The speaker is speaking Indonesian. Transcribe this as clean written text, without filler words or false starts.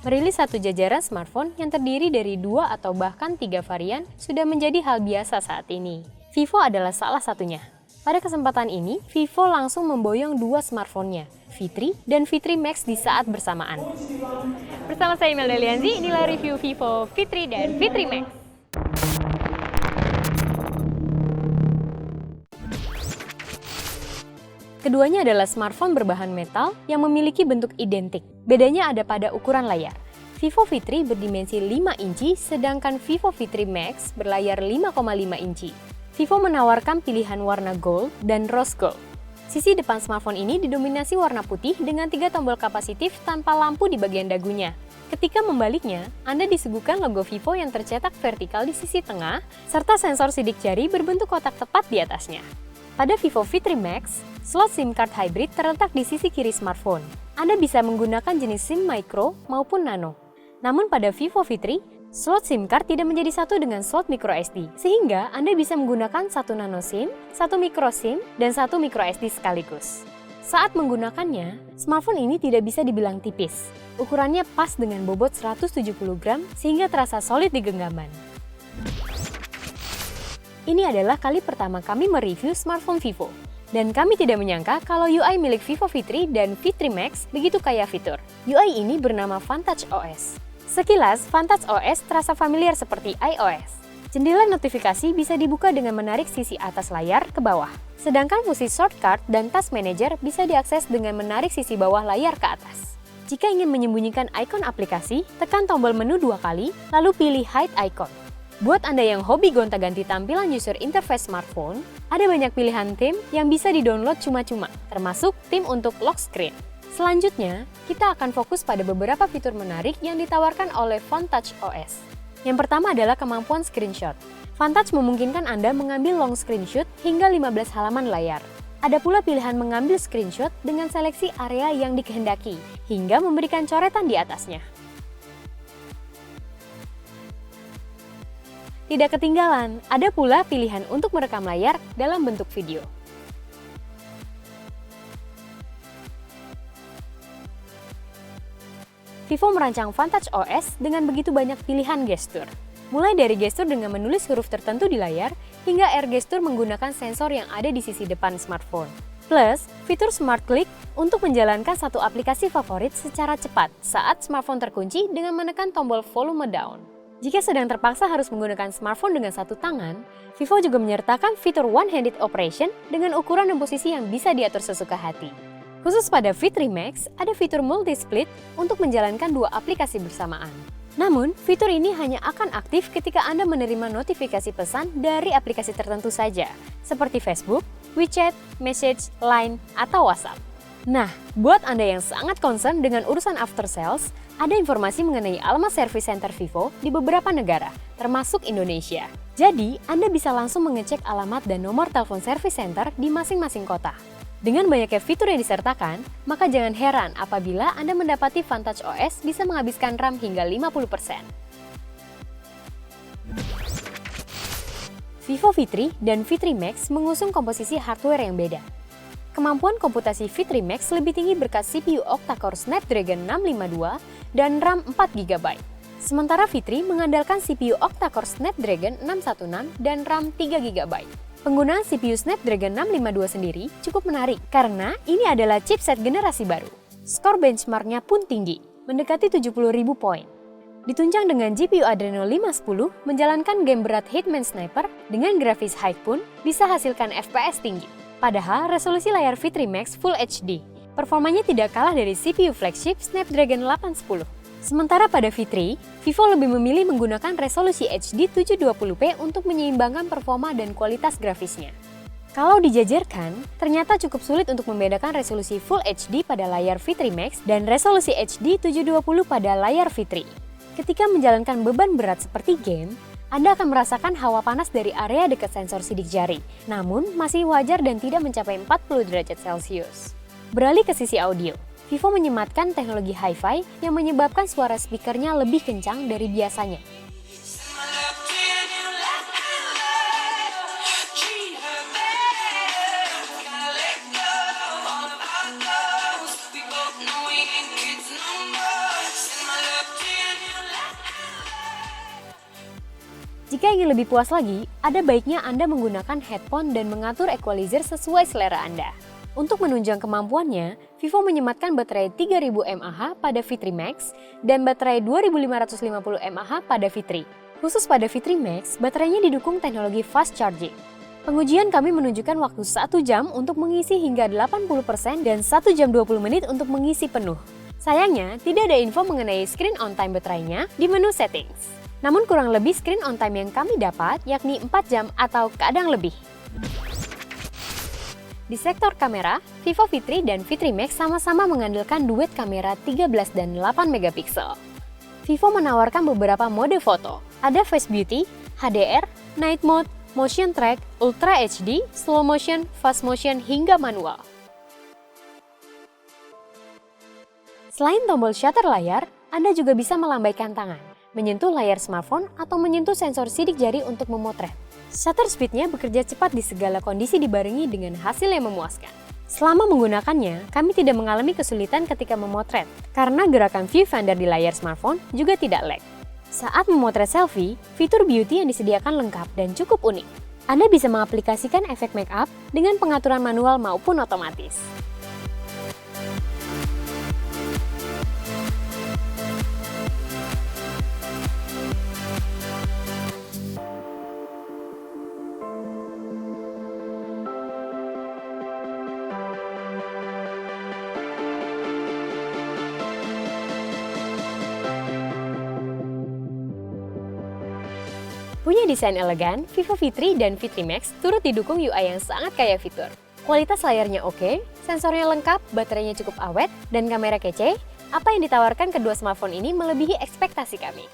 Merilis satu jajaran smartphone yang terdiri dari 2 atau bahkan 3 varian sudah menjadi hal biasa saat ini. Vivo adalah salah satunya. Pada kesempatan ini, Vivo langsung memboyong 2 smartphone-nya, V3 dan V3 Max di saat bersamaan. Bersama saya Imelda Lianzi, inilah review Vivo V3 dan V3 Max. Keduanya adalah smartphone berbahan metal yang memiliki bentuk identik. Bedanya ada pada ukuran layar. Vivo V3 berdimensi 5 inci, sedangkan Vivo V3 Max berlayar 5,5 inci. Vivo menawarkan pilihan warna gold dan rose gold. Sisi depan smartphone ini didominasi warna putih dengan 3 tombol kapasitif tanpa lampu di bagian dagunya. Ketika membaliknya, Anda disuguhkan logo Vivo yang tercetak vertikal di sisi tengah, serta sensor sidik jari berbentuk kotak tepat di atasnya. Pada Vivo V3 Max, slot SIM card hybrid terletak di sisi kiri smartphone. Anda bisa menggunakan jenis SIM micro maupun nano. Namun pada Vivo V3, slot SIM card tidak menjadi satu dengan slot micro SD, sehingga Anda bisa menggunakan satu nano SIM, satu micro SIM, dan satu micro SD sekaligus. Saat menggunakannya, smartphone ini tidak bisa dibilang tipis. Ukurannya pas dengan bobot 170 gram sehingga terasa solid di genggaman. Ini adalah kali pertama kami mereview smartphone Vivo. Dan kami tidak menyangka kalau UI milik Vivo V3 dan V3 Max begitu kaya fitur. UI ini bernama Vantage OS. Sekilas, Vantage OS terasa familiar seperti iOS. Jendela notifikasi bisa dibuka dengan menarik sisi atas layar ke bawah. Sedangkan fungsi shortcut dan task manager bisa diakses dengan menarik sisi bawah layar ke atas. Jika ingin menyembunyikan ikon aplikasi, tekan tombol menu 2 kali, lalu pilih Hide Icon. Buat Anda yang hobi gonta-ganti tampilan user interface smartphone, ada banyak pilihan theme yang bisa di-download cuma-cuma, termasuk theme untuk lock screen. Selanjutnya, kita akan fokus pada beberapa fitur menarik yang ditawarkan oleh Vantage OS. Yang pertama adalah kemampuan screenshot. Vantage memungkinkan Anda mengambil long screenshot hingga 15 halaman layar. Ada pula pilihan mengambil screenshot dengan seleksi area yang dikehendaki, hingga memberikan coretan di atasnya. Tidak ketinggalan, ada pula pilihan untuk merekam layar dalam bentuk video. Vivo merancang Vantage OS dengan begitu banyak pilihan gestur. Mulai dari gestur dengan menulis huruf tertentu di layar, hingga air gestur menggunakan sensor yang ada di sisi depan smartphone. Plus, fitur Smart Click untuk menjalankan satu aplikasi favorit secara cepat saat smartphone terkunci dengan menekan tombol volume down. Jika sedang terpaksa harus menggunakan smartphone dengan satu tangan, Vivo juga menyertakan fitur one-handed operation dengan ukuran dan posisi yang bisa diatur sesuka hati. Khusus pada V3 Max, ada fitur multi-split untuk menjalankan 2 aplikasi bersamaan. Namun, fitur ini hanya akan aktif ketika Anda menerima notifikasi pesan dari aplikasi tertentu saja, seperti Facebook, WeChat, Message, Line, atau WhatsApp. Nah, buat Anda yang sangat concern dengan urusan after sales, ada informasi mengenai alamat service center Vivo di beberapa negara, termasuk Indonesia. Jadi, Anda bisa langsung mengecek alamat dan nomor telepon service center di masing-masing kota. Dengan banyaknya fitur yang disertakan, maka jangan heran apabila Anda mendapati Vantage OS bisa menghabiskan RAM hingga 50%. Vivo V3 dan V3 Max mengusung komposisi hardware yang beda. Kemampuan komputasi V3 Max lebih tinggi berkat CPU octa-core Snapdragon 652 dan RAM 4GB. Sementara V3 mengandalkan CPU octa-core Snapdragon 616 dan RAM 3GB. Penggunaan CPU Snapdragon 652 sendiri cukup menarik karena ini adalah chipset generasi baru. Skor benchmarknya pun tinggi, mendekati 70.000 poin. Ditunjang dengan GPU Adreno 510, menjalankan game berat Hitman Sniper dengan grafis high pun bisa hasilkan FPS tinggi. Padahal resolusi layar V3 Max Full HD. Performanya tidak kalah dari CPU flagship Snapdragon 810. Sementara pada V3, Vivo lebih memilih menggunakan resolusi HD 720p untuk menyeimbangkan performa dan kualitas grafisnya. Kalau dijajarkan, ternyata cukup sulit untuk membedakan resolusi Full HD pada layar V3 Max dan resolusi HD 720 pada layar V3. Ketika menjalankan beban berat seperti game, Anda akan merasakan hawa panas dari area dekat sensor sidik jari, namun masih wajar dan tidak mencapai 40 derajat Celcius. Beralih ke sisi audio, Vivo menyematkan teknologi Hi-Fi yang menyebabkan suara speakernya lebih kencang dari biasanya. Jika ingin lebih puas lagi, ada baiknya Anda menggunakan headphone dan mengatur equalizer sesuai selera Anda. Untuk menunjang kemampuannya, Vivo menyematkan baterai 3000 mAh pada V3 Max dan baterai 2550 mAh pada V3. Khusus pada V3 Max, baterainya didukung teknologi fast charging. Pengujian kami menunjukkan waktu 1 jam untuk mengisi hingga 80% dan 1 jam 20 menit untuk mengisi penuh. Sayangnya, tidak ada info mengenai screen on time baterainya di menu settings. Namun kurang lebih screen on time yang kami dapat yakni 4 jam atau kadang lebih. Di sektor kamera, Vivo V3 dan V3 Max sama-sama mengandalkan duet kamera 13 dan 8 megapiksel. Vivo menawarkan beberapa mode foto. Ada Face Beauty, HDR, Night Mode, Motion Track, Ultra HD, Slow Motion, Fast Motion, hingga manual. Selain tombol shutter layar, Anda juga bisa melambaikan tangan, menyentuh layar smartphone, atau menyentuh sensor sidik jari untuk memotret. Shutter speed-nya bekerja cepat di segala kondisi dibarengi dengan hasil yang memuaskan. Selama menggunakannya, kami tidak mengalami kesulitan ketika memotret, karena gerakan viewfinder di layar smartphone juga tidak lag. Saat memotret selfie, fitur beauty yang disediakan lengkap dan cukup unik. Anda bisa mengaplikasikan efek make up dengan pengaturan manual maupun otomatis. Punya desain elegan, Vivo V3 dan V3 Max turut didukung UI yang sangat kaya fitur. Kualitas layarnya oke, sensornya lengkap, baterainya cukup awet, dan kamera kece. Apa yang ditawarkan kedua smartphone ini melebihi ekspektasi kami.